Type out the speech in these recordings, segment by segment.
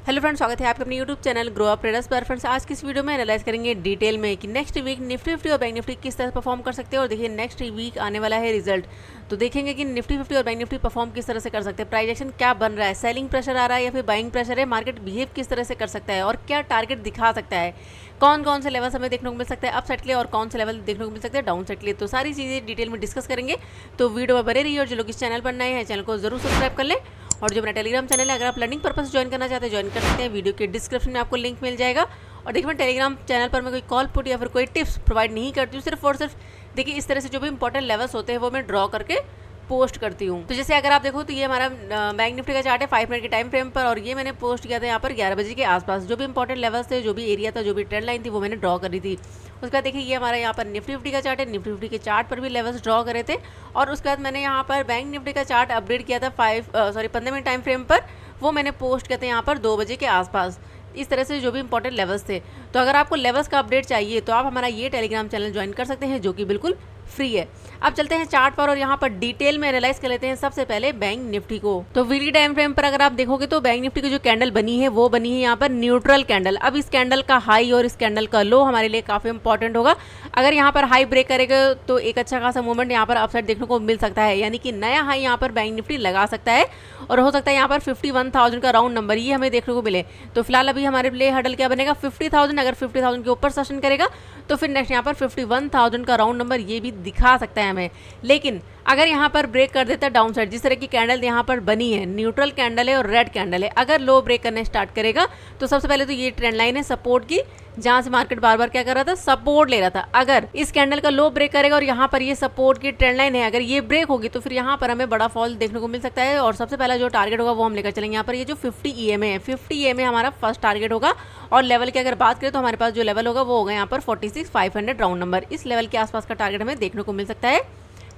Hello friends, स्वागत है आपके अपने YouTube channel grow up traders पर। फ्रेंड्स, आज की इस वीडियो में एनालाइज करेंगे डिटेल में कि नेक्स्ट वीक निफ्टी 50 और बैंक निफ्टी किस तरह परफॉर्म कर सकते हैं। और देखिए नेक्स्ट वीक आने वाला है रिजल्ट, तो देखेंगे कि निफ्टी 50 और बैंक निफ्टी परफॉर्म किस तरह से कर सकते हैं, प्राइस एक्शन क्या बन रहा है, सेलिंग प्रेशर आ रहा है या फिर बाइंग प्रेशर है, मार्केट बिहेव किस तरह से कर सकता है और क्या टारगेट दिखा सकता है, कौन कौन से लेवल्स हमें देखने को मिल सकता है अप साइड के लिए और कौन से लेवल देखने को मिल सकते हैं डाउन साइड के लिए। तो सारी चीज़ें डिटेल में डिस्कस करेंगे, तो वीडियो में बने रहिए। और जो लोग इस चैनल पर नए हैं चैनल को जरूर सब्सक्राइब कर लें। और जो मेरा टेलीग्राम चैनल है, अगर आप लर्निंग पर्पस से ज्वाइन करना चाहते हैं ज्वाइन कर सकते हैं, वीडियो के डिस्क्रिप्शन में आपको लिंक मिल जाएगा। और देखिए मैं टेलीग्राम चैनल पर मैं कोई कॉल पुट या फिर कोई टिप्स प्रोवाइड नहीं करती हूँ, सिर्फ और सिर्फ देखिए इस तरह से जो भी इंपॉर्टेंट लेवल्स होते हैं वो मैं ड्रॉ करके पोस्ट करती हूँ। तो जैसे अगर आप देखो तो ये हमारा बैंक निफ्टी का चार्ट है 5 मिनट के टाइम फ्रेम पर, और ये मैंने पोस्ट किया था यहाँ पर 11 बजे के आसपास। जो भी इंपॉर्टेंट लेवल्स थे, जो भी एरिया था, जो भी ट्रेंड लाइन थी, वो मैंने ड्रॉ करी थी। उसके बाद देखिए ये हमारा यहाँ पर निफ्टी 50 का चार्ट है, निफ्टी 50 के चार्ट पर भी लेवल्स ड्रॉ करे थे। और उसके बाद मैंने यहाँ पर बैंक निफ्टी का चार्ट अपडेट किया था 15 मिनट टाइम फ्रेम पर, वो मैंने पोस्ट किया था यहाँ पर 2 बजे के आसपास। इस तरह से जो भी इंपॉर्टेंट लेवल्स थे। तो अगर आपको लेवल्स का अपडेट चाहिए तो आप हमारा ये टेलीग्राम चैनल ज्वाइन कर सकते हैं, जो कि बिल्कुल फ्री है। अब चलते हैं चार्ट पर और यहाँ पर डिटेल में एनालाइज कर लेते हैं सबसे पहले बैंक निफ्टी को। तो वीकली टाइम फ्रेम पर अगर आप देखोगे तो बैंक निफ्टी की जो कैंडल बनी है वो बनी है यहाँ पर न्यूट्रल कैंडल। अब इस कैंडल का हाई और इस कैंडल का लो हमारे लिए काफी इंपॉर्टेंट होगा। अगर यहाँ पर हाई ब्रेक करेगा तो एक अच्छा खासा मूवमेंट यहाँ पर अपसाइड देखने को मिल सकता है, यानी कि नया हाई यहाँ पर बैंक निफ्टी लगा सकता है। और हो सकता है यहाँ पर 51,000 का राउंड नंबर ये हमें देखने को मिले। तो फिलहाल अभी हमारे लिए हडल क्या बनेगा 50,000। अगर 50,000 के ऊपर सेशन करेगा तो फिर नेक्स्ट यहाँ पर 51,000 का राउंड नंबर ये भी दिखा सकता है हमें। लेकिन अगर यहाँ पर ब्रेक कर देता है डाउन साइड, जिस तरह की कैंडल यहाँ पर बनी है, न्यूट्रल कैंडल है और रेड कैंडल है, अगर लो ब्रेक करने स्टार्ट करेगा तो सबसे पहले तो ये ट्रेंड लाइन है सपोर्ट की, जहां से मार्केट बार बार क्या कर रहा था, सपोर्ट ले रहा था। अगर इस कैंडल का लो ब्रेक करेगा और यहाँ पर ये सपोर्ट की ट्रेंड लाइन है, अगर ये ब्रेक होगी तो फिर यहाँ पर हमें बड़ा फॉल देखने को मिल सकता है। और सबसे पहला जो टारगेट होगा वो हम लेकर चलेंगे यहाँ पर ये जो 50 EMA है, 50 EMA हमारा फर्स्ट टारगेट होगा। और लेवल की अगर बात करें तो हमारे पास जो लेवल होगा वो होगा यहाँ पर 46,500 राउंड नंबर। इस लेवल के आसपास का टारगेट हमें देखने को मिल सकता है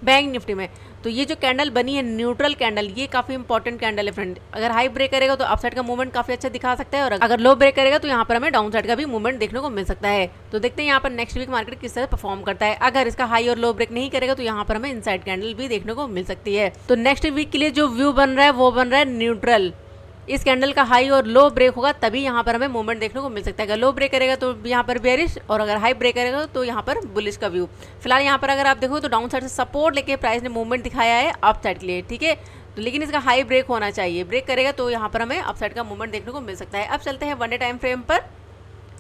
बैंक निफ्टी में। तो ये जो कैंडल बनी है न्यूट्रल कैंडल, ये काफी इंपॉर्टेंट कैंडल है फ्रेंड। अगर हाई ब्रेक करेगा तो अपसाइड का मूवमेंट काफी अच्छा दिखा सकता है, और अगर लो ब्रेक करेगा तो यहाँ पर हमें डाउन साइड का भी मूवमेंट देखने को मिल सकता है। तो देखते हैं यहाँ पर नेक्स्ट वीक मार्केट किस तरह परफॉर्म करता है। अगर इसका हाई और लो ब्रेक नहीं करेगा तो यहाँ पर हमें इनसाइड कैंडल भी देखने को मिल सकती है। तो नेक्स्ट वीक के लिए जो व्यू बन रहा है वो बन रहा है न्यूट्रल। इस कैंडल का हाई और लो ब्रेक होगा तभी यहाँ पर हमें मूवमेंट देखने को मिल सकता है। अगर लो ब्रेक करेगा तो यहाँ पर बेरिश, और अगर हाई ब्रेक करेगा तो यहाँ पर बुलिश का व्यू। फिलहाल यहाँ पर अगर आप देखो तो डाउन साइड से सपोर्ट लेके प्राइस ने मूवमेंट दिखाया है अप साइड के लिए, ठीक है। तो लेकिन इसका हाई ब्रेक होना चाहिए, ब्रेक करेगा तो यहाँ पर हमें अप साइड का मूवमेंट देखने को मिल सकता है। अब चलते हैं 1 डे टाइम फ्रेम पर,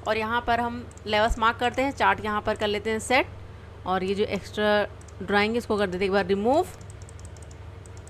और यहाँ पर हम लेवल्स मार्क करते हैं, चार्ट यहाँ पर कर लेते हैं सेट, और ये जो एक्स्ट्रा ड्राइंग इसको कर देते हैं एक बार रिमूव।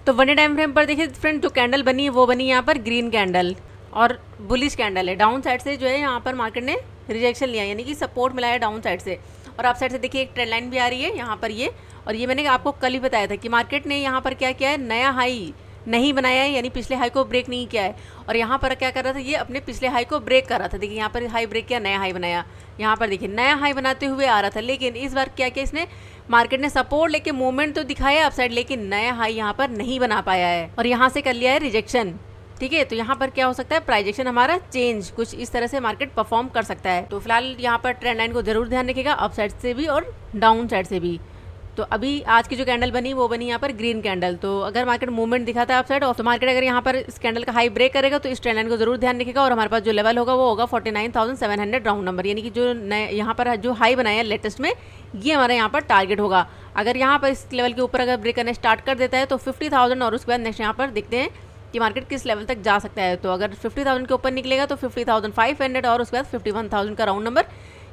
तो 1 डे टाइम फ्रेम पर देखिए फ्रेंड, जो कैंडल बनी है वो बनी यहाँ पर ग्रीन कैंडल और बुलिश कैंडल है। डाउन साइड से जो है यहाँ पर मार्केट ने रिजेक्शन लिया, यानी कि सपोर्ट मिला है डाउन साइड से। और अप साइड से देखिए एक ट्रेंड लाइन भी आ रही है यहाँ पर ये, और ये मैंने आपको कल ही बताया था कि मार्केट ने यहाँ पर क्या किया है, नया हाई नहीं बनाया है, यानी पिछले हाई को ब्रेक नहीं किया है। और यहाँ पर क्या कर रहा था, ये अपने पिछले हाई को ब्रेक कर रहा था। देखिए यहाँ पर हाई ब्रेक किया, नया हाई बनाया, यहाँ पर देखिए नया हाई बनाते हुए आ रहा था। लेकिन इस बार क्या किया इसने, मार्केट ने सपोर्ट लेके मूवमेंट तो दिखाया अपसाइड, लेकिन नया हाई यहाँ पर नहीं बना पाया है और यहाँ से कर लिया है रिजेक्शन, ठीक है। तो यहाँ पर क्या हो सकता है, प्राइजेक्शन हमारा चेंज कुछ इस तरह से मार्केट परफॉर्म कर सकता है। तो फिलहाल यहाँ पर ट्रेंड लाइन को जरूर ध्यान रखिएगा, अप साइड से भी और डाउन साइड से भी। तो अभी आज की जो कैंडल बनी वो बनी यहाँ पर ग्रीन कैंडल। तो अगर मार्केट मूवमेंट दिखाता है अप साइड, और तो मार्केट अगर यहाँ पर इस कैंडल का हाई ब्रेक करेगा तो इस ट्रेंड लाइन को जरूर ध्यान रखिएगा। और हमारे पास जो लेवल होगा वो होगा 49,700 राउंड नंबर, यानी कि जो यहाँ पर जो हाई बनाया है लेटेस्ट में, ये हमारा यहाँ पर टारगेट होगा। अगर यहाँ पर इस लेवल के ऊपर अगर ब्रेक करने स्टार्ट कर देता है तो 50,000, और उसके बाद नेक्स्ट यहाँ पर देखते हैं कि मार्केट किस लेवल तक जा सकता है। तो अगर 50,000 के ऊपर निकलेगा तो 50,500, और उसके बाद 51,000 का राउंड नंबर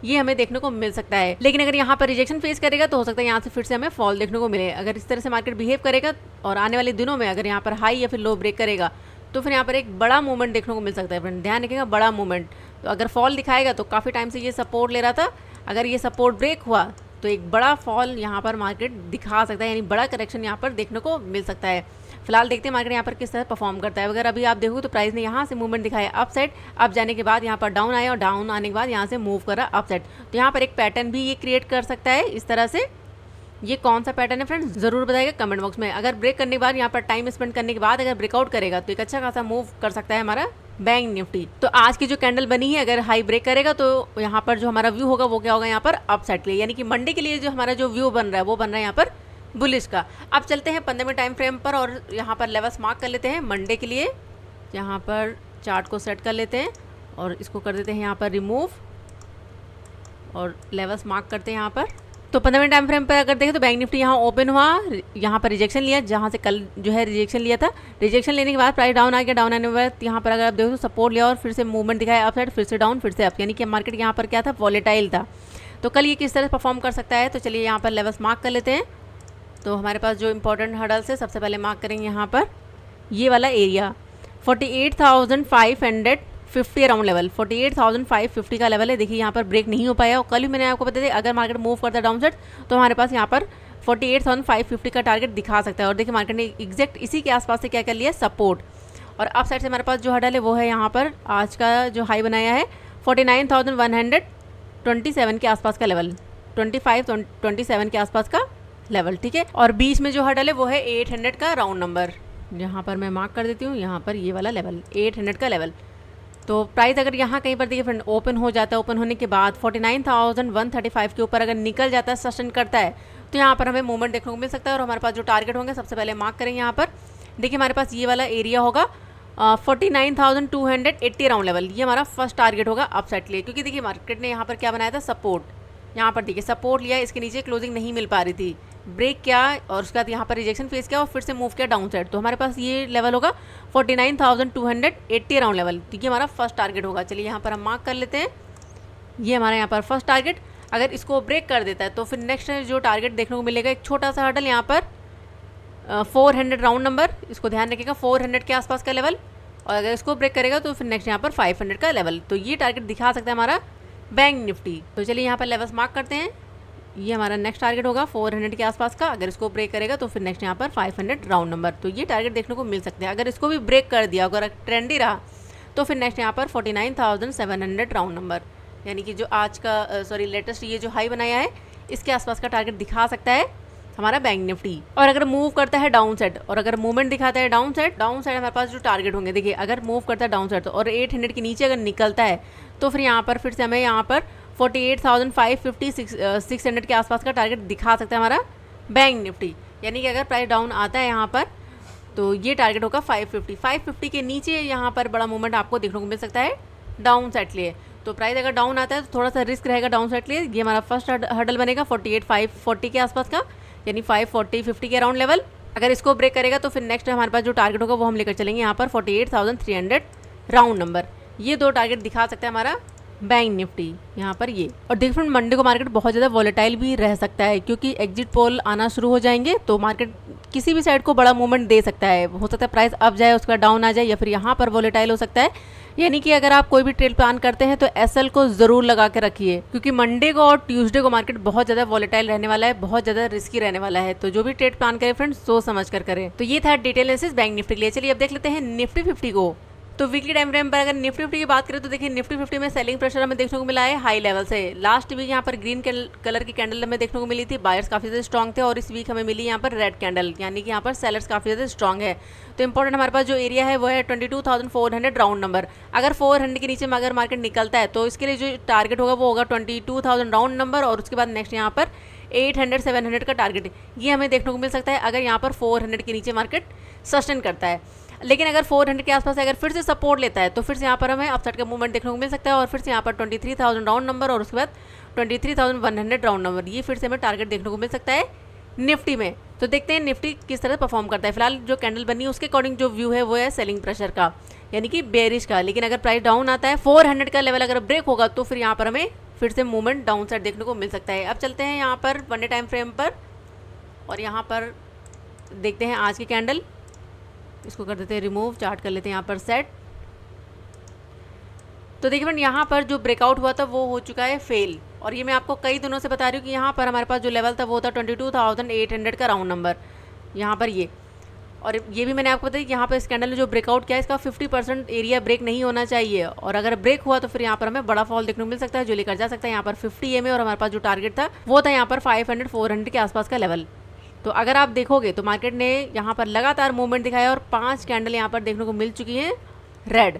ये हमें देखने को मिल सकता है। लेकिन अगर यहाँ पर रिजेक्शन फेस करेगा तो हो सकता है यहाँ से फिर से हमें फॉल देखने को मिले। अगर इस तरह से मार्केट बिहेव करेगा और आने वाले दिनों में अगर यहाँ पर हाई या फिर लो ब्रेक करेगा तो फिर यहाँ पर एक बड़ा मूवमेंट देखने को मिल सकता है। फ्रेंड ध्यान रखिएगा, बड़ा मूवमेंट। तो अगर फॉल दिखाएगा तो काफ़ी टाइम से ये सपोर्ट ले रहा था, अगर ये सपोर्ट ब्रेक हुआ तो एक बड़ा फॉल यहाँ पर मार्केट दिखा सकता है, यानी बड़ा करेक्शन यहाँ पर देखने को मिल सकता है। फिलहाल देखते हैं मार्केट यहाँ पर किस तरह परफॉर्म करता है। अगर अभी आप देखो तो प्राइस ने यहाँ से मूवमेंट दिखाया अप साइड, अप जाने के बाद यहाँ पर डाउन आया और डाउन आने के बाद यहाँ से मूव करा अप साइड। तो यहाँ पर एक पैटर्न भी ये क्रिएट कर सकता है इस तरह से। ये कौन सा पैटर्न है फ्रेंड्स जरूर बताइएगा कमेंट बॉक्स में। अगर ब्रेक करने के बाद यहाँ पर टाइम स्पेंड करने के बाद अगर ब्रेकआउट करेगा तो एक अच्छा खासा मूव कर सकता है हमारा बैंक निफ्टी। तो आज की जो कैंडल बनी है अगर हाई ब्रेक करेगा तो यहाँ पर जो हमारा व्यू होगा वो क्या होगा, यहाँ पर अप साइड के लिए, यानी कि मंडे के लिए जो हमारा जो व्यू बन रहा है वो बन रहा है यहाँ पर बुलिश का। अब चलते हैं 15 मिनट टाइम फ्रेम पर और यहाँ पर लेवल्स मार्क कर लेते हैं मंडे के लिए। यहाँ पर चार्ट को सेट कर लेते हैं और इसको कर देते हैं यहाँ पर रिमूव और लेवल्स मार्क करते हैं यहाँ पर। तो 15 मिनट टाइम फ्रेम पर अगर देखें तो बैंक निफ्टी यहाँ ओपन हुआ, यहाँ पर रिजेक्शन लिया, जहाँ से कल जो है रिजेक्शन लिया था। रिजेक्शन लेने के बाद प्राइस डाउन आ गया, डाउन आने के बाद यहाँ पर अगर आप देखो तो सपोर्ट लिया और फिर से मूवमेंट दिखाया अप साइड, फिर से डाउन, फिर से अप, यानी कि मार्केट यहाँ पर क्या था, वॉलेटाइल था। तो कल ये किस तरह परफॉर्म कर सकता है, तो चलिए यहाँ पर लेवल्स मार्क कर लेते हैं। तो हमारे पास जो इंपॉर्टेंट हर्डल्स है सबसे पहले मार्क करेंगे यहाँ पर ये वाला एरिया 48,550 अराउंड लेवल, 48,550 का लेवल है। देखिए यहाँ पर ब्रेक नहीं हो पाया और कल भी मैंने आपको बताया अगर मार्केट मूव करता है डाउन साइड तो हमारे पास यहाँ पर 48,550 का टारगेट दिखा सकता है। और देखिए मार्केट ने एग्जैक्ट इसी के आसपास से क्या कर लिया, सपोर्ट। और अप साइड से हमारे पास जो हर्डल है वो है यहाँ पर आज का जो हाई बनाया है 49,127 के आसपास का लेवल, 27 के आसपास का लेवल, ठीक है। और बीच में जो हर्डल है वो है 800 का राउंड नंबर, यहाँ पर मैं मार्क कर देती हूँ, यहाँ पर ये वाला लेवल 800 का लेवल। तो प्राइस अगर यहाँ कहीं पर देखिए फ्रेंड ओपन हो जाता है, ओपन होने के बाद 49,135 के ऊपर अगर निकल जाता है, सस्टेन करता है, तो यहाँ पर हमें मूवमेंट देखने को मिल सकता है। और हमारे पास जो टारगेट होंगे सबसे पहले मार्क करेंगे यहाँ पर। देखिए हमारे पास ये वाला एरिया होगा 49,280 राउंड लेवल, ये हमारा फर्स्ट टारगेट होगा अपसाइड के लिए। क्योंकि देखिए मार्केट ने यहाँ पर क्या बनाया था, सपोर्ट। यहाँ पर देखिए सपोर्ट लिया, इसके नीचे क्लोजिंग नहीं मिल पा रही थी, ब्रेक किया और उसके बाद यहाँ पर रिजेक्शन फेस किया और फिर से मूव किया डाउन साइड। तो हमारे पास ये लेवल होगा 49,280 राउंड लेवल, ठीक है, हमारा फर्स्ट टारगेट होगा। चलिए यहाँ पर हम मार्क कर लेते हैं, ये हमारा यहाँ पर फर्स्ट टारगेट। अगर इसको ब्रेक कर देता है तो फिर नेक्स्ट जो टारगेट देखने को मिलेगा एक छोटा सा हर्डल यहाँ पर 400 राउंड नंबर, इसको ध्यान रखिएगा, 400 के आसपास का लेवल। और अगर इसको ब्रेक करेगा तो फिर नेक्स्ट यहाँ पर 500 का लेवल। तो ये टारगेट दिखा सकता है हमारा बैंक निफ्टी। तो चलिए यहाँ पर लेवल्स मार्क करते हैं, ये हमारा नेक्स्ट टारगेट होगा 400 के आसपास का। अगर इसको ब्रेक करेगा तो फिर नेक्स्ट यहाँ पर 500 राउंड नंबर, तो ये टारगेट देखने को मिल सकते हैं। अगर इसको भी ब्रेक कर दिया, अगर ट्रेंडी रहा तो फिर नेक्स्ट यहाँ पर 49,700 राउंड नंबर, यानी कि जो आज का लेटेस्ट ये जो हाई बनाया है इसके आसपास का टारगेट दिखा सकता है हमारा बैंक निफ्टी। और अगर मूव करता है डाउन साइड और अगर मूवमेंट दिखाता है डाउन साइड हमारे पास जो टारगेट होंगे, देखिए अगर मूव करता है डाउन साइड और 800 के नीचे अगर निकलता है तो फिर यहाँ पर फिर से हमें यहाँ पर 48,550 के आसपास का टारगेट दिखा सकता है हमारा बैंक निफ्टी। यानी कि अगर प्राइस डाउन आता है यहाँ पर तो ये टारगेट होगा 550 के नीचे यहाँ पर बड़ा मूवमेंट आपको देखने को मिल सकता है डाउन साइड के लिए। तो प्राइस अगर डाउन आता है तो थोड़ा सा रिस्क रहेगा डाउन साइड के लिए। ये हमारा फर्स्ट हर्डल बनेगा 48,540 के आसपास का, यानी 540-50 के अराउंड लेवल। अगर इसको ब्रेक करेगा तो फिर नेक्स्ट हमारे पास जो टारगेट होगा वो हम लेकर चलेंगे यहाँ पर 48,300 राउंड नंबर। ये दो टारगेट दिखा सकता है हमारा बैंक निफ्टी यहाँ पर ये। और देखिए फ्रेंड मंडे को मार्केट बहुत ज़्यादा वॉलेटाइल भी रह सकता है, क्योंकि एग्जिट पोल आना शुरू हो जाएंगे तो मार्केट किसी भी साइड को बड़ा मूवमेंट दे सकता है। हो सकता है प्राइस अप जाए, उसका डाउन आ जाए, या फिर यहाँ पर वॉलेटाइल हो सकता है। यानी कि अगर आप कोई भी ट्रेड प्लान करते हैं तो एसएल को जरूर लगा के रखिए, क्योंकि मंडे को और ट्यूसडे को मार्केट बहुत ज़्यादा वॉलेटाइल रहने वाला है, बहुत ज़्यादा रिस्की रहने वाला है। तो जो भी ट्रेड प्लान करें फ्रेंड्स सोच समझ कर करें। तो ये था डिटेल एनालिसिस बैंक निफ्टी के लिए। चलिए अब देख लेते हैं निफ्टी 50 को। तो वीकली टाइम फ्रेम पर अगर निफ्टी 50 की बात करें तो देखिए निफ्टी 50 में सेलिंग प्रेशर हमें देखने को मिला है हाई लेवल से। लास्ट वीक यहाँ पर ग्रीन कलर की कैंडल हमें देखने को मिली थी, बायर्स काफ़ी ज़्यादा स्ट्रॉन्ग थे, और इस वीक हमें मिली यहाँ पर रेड कैंडल, यानी कि यहाँ पर सेलर्स काफ़ी ज़्यादा स्ट्रॉन्ग है। तो इंपॉर्टेंट हमारे पास जो एरिया है वो है 22,400 राउंड नंबर। अगर 400 के नीचे में अगर मार्केट निकलता है तो इसके लिए जो टारगेट होगा वो होगा 22,000 राउंड नंबर, और उसके बाद नेक्स्ट यहाँ पर 800-700 का टारगेट ये हमें देखने को मिल सकता है अगर यहाँ पर 400 के नीचे मार्केट सस्टेन करता है। लेकिन अगर 400 के आसपास अगर फिर से सपोर्ट लेता है तो फिर से यहाँ पर हमें अपसाइड का मूवमेंट देखने को मिल सकता है, और फिर से यहाँ पर 23,000 राउंड नंबर और उसके बाद 23,100 राउंड नंबर, ये फिर से हमें टारगेट देखने को मिल सकता है निफ्टी में। तो देखते हैं निफ्टी किस तरह परफॉर्म करता है। फिलहाल जो कैंडल बनी है उसके अकॉर्डिंग जो व्यू है वो है सेलिंग प्रेशर का, यानी कि बेरिश का। लेकिन अगर प्राइस डाउन आता है 400 का लेवल अगर ब्रेक होगा तो फिर यहाँ पर हमें फिर से मूवमेंट डाउन साइड देखने को मिल सकता है। अब चलते हैं यहाँ पर वन डे टाइम फ्रेम पर, और यहाँ पर देखते हैं आज की कैंडल। इसको कर देते हैं रिमूव, चार्ट कर लेते हैं यहाँ पर सेट। तो देखिए फ्रेंड यहाँ पर जो ब्रेकआउट हुआ था वो हो चुका है फेल, और ये मैं आपको कई दिनों से बता रही हूँ कि यहाँ पर हमारे पास जो लेवल था वो था 22,800 का राउंड नंबर यहाँ पर ये। और ये भी मैंने आपको बताया कि यहाँ पर इस कैंडल ने जो ब्रेकआउट किया इसका 50% एरिया ब्रेक नहीं होना चाहिए, और अगर ब्रेक हुआ तो फिर यहाँ पर हमें बड़ा फॉल देखने को मिल सकता है जो लेकर जा सकता है यहाँ पर 50 EMA, और हमारे पास जो टारगेट था वो था यहाँ पर 500-400 के आसपास का लेवल। तो अगर आप देखोगे तो मार्केट ने यहाँ पर लगातार मूवमेंट दिखाया और 5 कैंडल यहाँ पर देखने को मिल चुकी हैं रेड।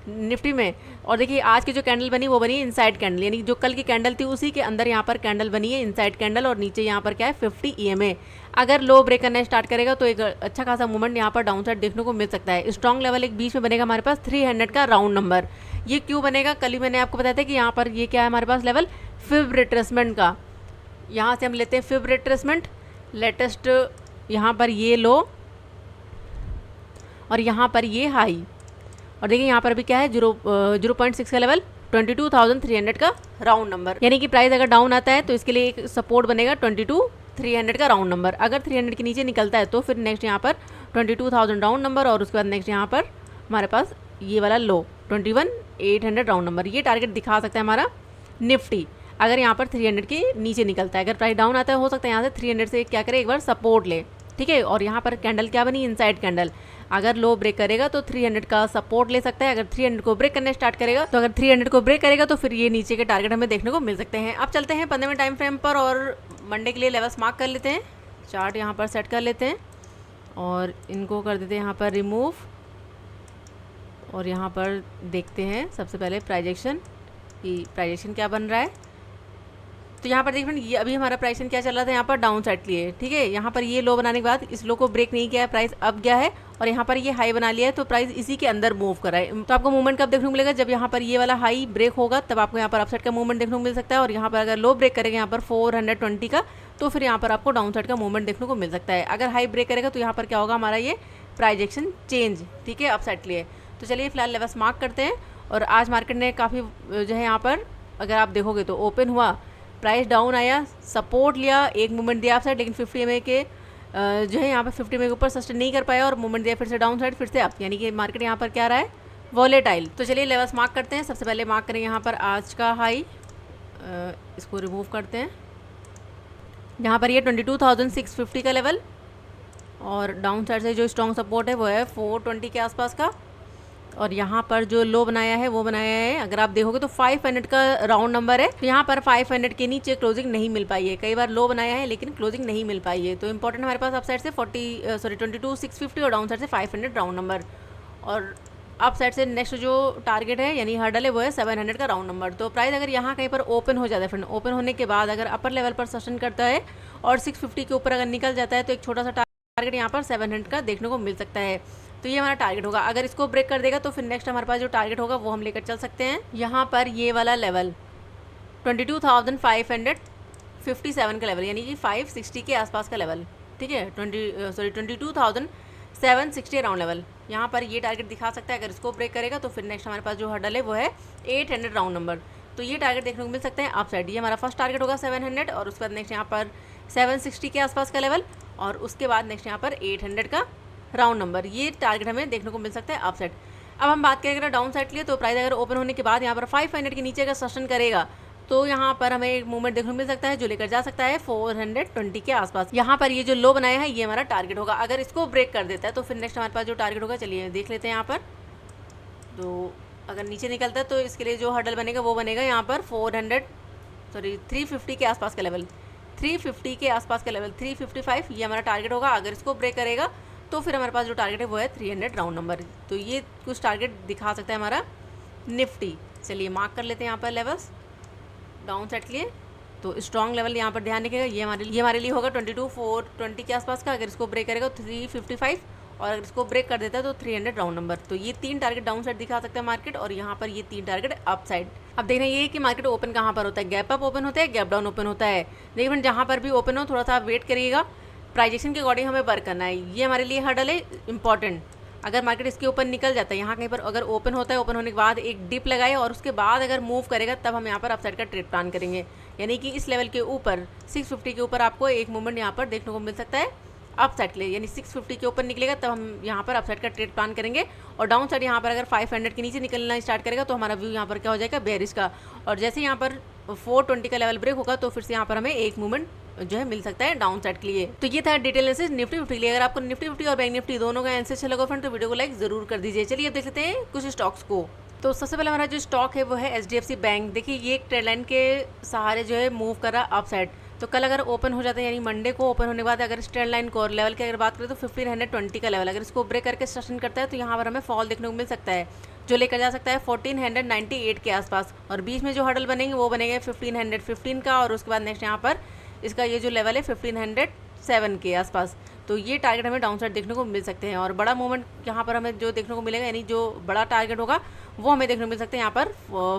निफ्टी में। और देखिए आज की जो कैंडल बनी वो बनी इनसाइड कैंडल, यानी जो कल की कैंडल थी उसी के अंदर यहाँ पर कैंडल बनी है इनसाइड कैंडल, और नीचे यहाँ पर क्या है 50 EMA। अगर लो ब्रेक करना स्टार्ट करेगा तो एक अच्छा खासा मूवमेंट यहाँ पर डाउन साइड देखने को मिल सकता है। स्ट्रॉन्ग लेवल एक बीच में बनेगा हमारे पास 300 का राउंड नंबर। ये क्यों बनेगा, कल ही मैंने आपको बताया था कि यहाँ पर ये क्या है हमारे पास लेवल फिब रिट्रेसमेंट का। यहाँ से हम लेते हैं फिब रिट्रेसमेंट, लेटेस्ट यहाँ पर ये लो और यहाँ पर ये हाई, और देखिए यहाँ पर भी क्या है 0.6 का लेवल 22,300 का राउंड नंबर, यानी कि प्राइस अगर डाउन आता है तो इसके लिए एक सपोर्ट बनेगा 22,300 का राउंड नंबर। अगर 300 के नीचे निकलता है तो फिर नेक्स्ट यहाँ पर 22,000 राउंड नंबर, और उसके बाद नेक्स्ट यहाँ पर हमारे पास ये वाला लो 21,800 राउंड नंबर। ये टारगेट दिखा सकता है हमारा निफ्टी अगर यहाँ पर 300 के नीचे निकलता है। अगर प्राइस डाउन आता है हो सकता है यहाँ से 300 से क्या करे एक बार सपोर्ट ले, ठीक है। और यहाँ पर कैंडल क्या बनी इनसाइड कैंडल, अगर लो ब्रेक करेगा तो 300 का सपोर्ट ले सकता है। अगर 300 को ब्रेक करने स्टार्ट करेगा तो अगर 300 को ब्रेक करेगा तो फिर ये नीचे के टारगेट हमें देखने को मिल सकते हैं। अब चलते हैं 15 मिनट टाइम फ्रेम पर और मंडे के लिए लेवल्स मार्क कर लेते हैं। चार्ट यहाँ पर सेट कर लेते हैं और इनको कर देते हैं यहाँ पर रिमूव, और यहाँ पर देखते हैं सबसे पहले प्राइजेक्शन कि प्राइजेक्शन क्या बन रहा है। तो यहाँ पर देखिए फ्रेंड ये अभी हमारा प्राइस क्या चल रहा था यहाँ पर डाउन साइड के लिए, ठीक है। यहाँ पर ये लो बनाने के बाद इस लो को ब्रेक नहीं किया है, प्राइस अब गया है और यहाँ पर ये हाई बना लिया है, तो प्राइस इसी के अंदर मूव कर रहा है। तो आपको मूवमेंट कब देखने को मिलेगा, जब यहाँ पर ये वाला हाई ब्रेक होगा तब आपको यहाँ पर अपसाइड का मूवमेंट देखने को मिल सकता है। और यहाँ पर अगर लो ब्रेक करेगा यहाँ पर 420 का तो फिर यहाँ पर आपको डाउन साइड का मूवमेंट देखने को मिल सकता है। अगर हाई ब्रेक करेगा तो यहाँ पर क्या होगा हमारा ये प्राइजेक्शन चेंज, ठीक है, अपसाइड के लिए। तो चलिए फिलहाल लेवल्स मार्क करते हैं। और आज मार्केट ने काफ़ी जो है यहाँ पर अगर आप देखोगे तो ओपन हुआ, प्राइस डाउन आया, सपोर्ट लिया, एक मूवमेंट दिया अपसाइड, लेकिन 50 EMA के जो है यहाँ पर 50 EMA के ऊपर सस्टेन नहीं कर पाया और मूवमेंट दिया फिर से डाउन साइड, फिर से अप, यानी कि मार्केट यहाँ पर क्या रहा है वॉलेटाइल। तो चलिए लेवल्स मार्क करते हैं। सबसे पहले मार्क करें यहाँ पर आज का हाई, इसको रिमूव करते हैं। यहाँ पर ये 22,650 का लेवल, और डाउन साइड से जो स्ट्रॉन्ग सपोर्ट है वो है 420 के आसपास का। और यहाँ पर जो लो बनाया है वो बनाया है अगर आप देखोगे तो 500 का राउंड नंबर है। तो यहाँ पर 500 के नीचे क्लोजिंग नहीं मिल पाई है, कई बार लो बनाया है लेकिन क्लोजिंग नहीं मिल पाई है। तो इंपॉर्टेंट हमारे पास अप साइड से 22,650 और डाउन साइड से 500 राउंड नंबर। और अप साइड से नेक्स्ट जो टारगेट है यानी हर्डल है वो है 700 का राउंड नंबर। तो प्राइस अगर यहाँ कहीं पर ओपन हो जाता है फ्रेंड, ओपन होने के बाद अगर अपर लेवल पर सस्टेन करता है और 650 के ऊपर अगर निकल जाता है तो एक छोटा सा टारगेट यहाँ पर 700 का देखने को मिल सकता है। तो ये हमारा टारगेट होगा। अगर इसको ब्रेक कर देगा तो फिर नेक्स्ट हमारे पास जो टारगेट होगा वो हम लेकर चल सकते हैं। यहाँ पर ये वाला लेवल 22,557 का लेवल, यानी कि 560 के आसपास का लेवल, ठीक है, 22,760 राउंड लेवल। यहाँ पर ये टारगेट दिखा सकता है। अगर इसको ब्रेक करेगा तो फिर नेक्स्ट हमारे पास जो हर्डल है वो है 800 राउंड नंबर। तो ये टारगेट देखने को मिल सकते हैं अप साइड। ये हमारा फर्स्ट टारगेट होगा 700, और उसके बाद नेक्स्ट यहाँ पर 760 के आसपास का लेवल, और उसके बाद नेक्स्ट यहाँ पर 800 का राउंड नंबर। ये टारगेट हमें देखने को मिल सकता है अप साइड। अब हम बात करें अगर डाउन साइड के लिए, तो प्राइस अगर ओपन होने के बाद यहाँ पर 500 के नीचे अगर सस्टेन करेगा तो यहाँ पर हमें एक मूवमेंट देखने को मिल सकता है जो लेकर जा सकता है 420 के आसपास। यहाँ पर ये जो लो बनाया है ये हमारा टारगेट होगा। अगर इसको ब्रेक कर देता है तो फिर नेक्स्ट हमारे पास जो टारगेट होगा चलिए देख लेते हैं यहाँ पर। तो अगर नीचे निकलता है तो इसके लिए जो हर्डल बनेगा वो बनेगा यहाँ पर 350 के आसपास का लेवल, 350 के आसपास का लेवल 355, ये हमारा टारगेट होगा। अगर इसको ब्रेक करेगा तो फिर हमारे पास जो टारगेट है वो है 300 राउंड नंबर। तो ये कुछ टारगेट दिखा सकता है हमारा निफ्टी। चलिए मार्क कर लेते हैं यहाँ पर लेवल्स डाउन साइड के लिए। तो स्ट्रॉन्ग लेवल यहाँ पर ध्यान रखिएगा, ये हमारे लिए होगा 22,420 के आसपास का। अगर इसको ब्रेक करेगा तो 355, और अगर इसको ब्रेक कर देता है तो 300 राउंड नंबर। तो ये 3 टारगेट डाउन साइड दिखा सकता है मार्केट, और यहाँ पर ये 3 टारगेट अप साइड। अब देखना ये है कि मार्केट ओपन कहाँ पर होता है, गैप अप ओपन होता है, गैप डाउन ओपन होता है। देखिए फ्रेंड जहाँ पर भी ओपन हो थोड़ा सा आप वेट करिएगा, प्राइजेक्शन के अकॉर्डिंग हमें वर्क करना है। ये हमारे लिए हर्डल है इंपॉर्टेंट। अगर मार्केट इसके ऊपर निकल जाता है, यहाँ कहीं पर अगर ओपन होता है, ओपन होने के बाद एक डिप लगाए और उसके बाद अगर मूव करेगा तब हम यहाँ पर अपसाइड का ट्रेड प्लान करेंगे। यानी कि इस लेवल के ऊपर 650 के ऊपर आपको एक मूवमेंट यहाँ पर देखने को मिल सकता है अप साइड के लिए, यानी 650 के ऊपर निकलेगा तब हम यहाँ पर अपसाइड का ट्रेड प्लान करेंगे। और डाउन साइड यहाँ पर अगर 500 के नीचे निकलना स्टार्ट करेगा तो हमारा व्यू यहाँ पर क्या हो जाएगा बेरिश का। और जैसे यहाँ पर 420 का लेवल ब्रेक होगा तो फिर से यहाँ पर हमें एक मूवमेंट जो है मिल सकता है डाउन साइड के लिए। तो ये था डिटेल एनालिसिस निफ्टी 50 के लिए। अगर आपको निफ्टी 50 और बैंक निफ्टी दोनों का एनालिसिस अच्छा लगा फ्रेंड तो वीडियो को लाइक जरूर कर दीजिए। चलिए अब देख लेते हैं कुछ स्टॉक्स को। तो सबसे पहले हमारा जो स्टॉक है वो है HDFC बैंक। देखिए ये एक ट्रेंड लाइन के सहारे जो है मूव कर रहा अप साइड। तो कल अगर ओपन हो जाता है यानी मंडे को ओपन होने के बाद अगर ट्रेंड लाइन कोर लेवल की अगर बात करें तो 1520 का लेवल, अगर इसको ब्रेक करके सस्टेन करता है तो यहाँ पर हमें फॉल देखने को मिल सकता है। जो लेकर जा सकता है 1498 के आसपास, और बीच में जो हर्डल बनेंगे वो बनेंगे 1515 का, और उसके बाद नेक्स्ट यहाँ पर इसका ये जो लेवल है 1507 के आसपास। तो ये टारगेट हमें डाउन साइड देखने को मिल सकते हैं, और बड़ा मूवमेंट यहाँ पर हमें जो देखने को मिलेगा, यानी जो बड़ा टारगेट होगा वो हमें देखने को मिल सकते हैं यहाँ पर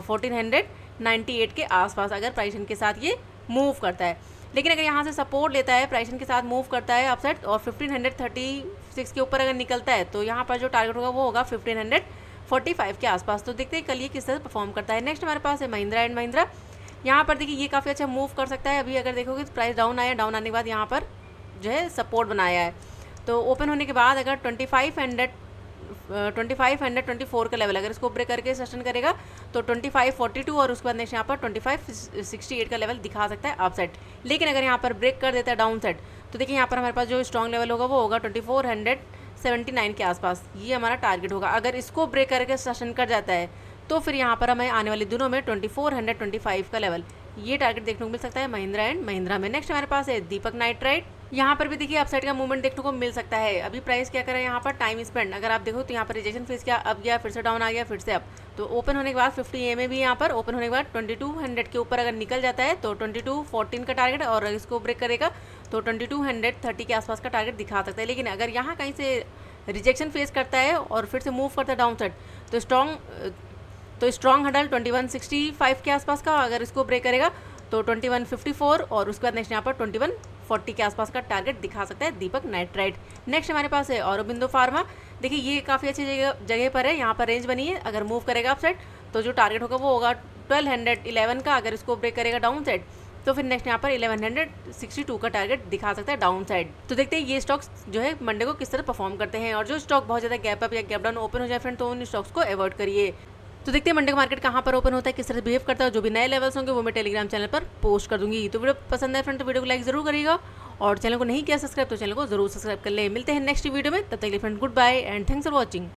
1498 के आसपास, अगर प्राइस के साथ ये मूव करता है। लेकिन अगर यहाँ से सपोर्ट लेता है, प्राइस के साथ मूव करता है अपसाइड और 1536 के ऊपर अगर निकलता है, तो यहाँ पर जो टारगेट होगा वो होगा 1545 के आसपास। तो देखते हैं कल ये किस तरह परफॉर्म करता है। नेक्स्ट हमारे पास है महिंद्रा एंड महिंद्रा। यहाँ पर देखिए ये काफ़ी अच्छा मूव कर सकता है। अभी अगर देखोगे तो प्राइस डाउन आया, डाउन आने के बाद यहाँ पर जो है सपोर्ट बनाया है, तो ओपन होने के बाद अगर 2524 का लेवल अगर इसको ब्रेक करके सस्टेन करेगा तो 2542 और उसके बाद नेक्स्ट यहाँ पर 2568 का लेवल दिखा सकता है अपसाइड। लेकिन अगर यहाँ पर ब्रेक कर देता है डाउन साइड, तो देखिए यहाँ पर हमारे पास जो स्ट्रॉन्ग लेवल होगा वो होगा 2479 के आसपास, ये हमारा टारगेट होगा। अगर इसको ब्रेक करके सस्टेन कर जाता है तो फिर यहाँ पर हमें आने वाले दिनों में 2425 का लेवल, ये टारगेट देखने को मिल सकता है महिंद्रा एंड महिंद्रा में। नेक्स्ट हमारे पास है दीपक नाइट्राइट। यहाँ पर भी देखिए अपसाइड का मूवमेंट देखने को मिल सकता है। अभी प्राइस क्या कर रहा है यहाँ पर, टाइम स्पेंड अगर आप देखो तो यहाँ पर रिजेक्शन फेस क्या अब गया, फिर से डाउन आ गया, फिर से अप। तो ओपन होने के बाद 50 EMA भी यहाँ पर ओपन होने के बाद 2200 के ऊपर अगर निकल जाता है तो 2214 का टारगेट, और अगर इसको ब्रेक करेगा तो 2230 के आसपास का टारगेट दिखा सकता है। लेकिन अगर यहाँ कहीं से रिजेक्शन फेस करता है और फिर से मूव करता है डाउन साइड, तो स्ट्रॉन्ग हडल 2165 के आसपास का, अगर इसको ब्रेक करेगा तो 2154 और उसके बाद नेक्स्ट यहाँ पर 2140 के आसपास का टारगेट दिखा सकता है दीपक नाइट्राइट। नेक्स्ट हमारे पास है औरोबिंदो फार्मा। देखिए ये काफ़ी अच्छी जगह पर है, यहाँ पर रेंज बनी है। अगर मूव करेगा अप साइड तो जो टारगेट होगा वो होगा 1211 का, अगर इसको ब्रेक करेगा डाउन साइड तो फिर नेक्स्ट यहाँ पर 1162 का टारगेट दिखा सकता है डाउन साइड। तो देखते हैं ये स्टॉक्स जो है मंडे को किस तरह परफॉर्म करते हैं, और जो स्टॉक बहुत ज़्यादा गैप अप या गैप डाउन ओपन हो जाए फ्रेंड, तो उन स्टॉक्स को अवॉइड करिए। तो देखते हैं मंडे का मार्केट कहाँ पर ओपन होता है, किस तरह बिहेव करता है। जो भी नए लेवल्स होंगे वो मैं टेलीग्राम चैनल पर पोस्ट कर दूंगी। तो वीडियो पसंद है फ्रेंड तो वीडियो को लाइक जरूर करिएगा, और चैनल को नहीं किया सब्सक्राइब तो चैनल को जरूर सब्सक्राइब कर ले। मिलते हैं नेक्स्ट वीडियो में, तब तक के लिए friend goodbye and thanks for watching.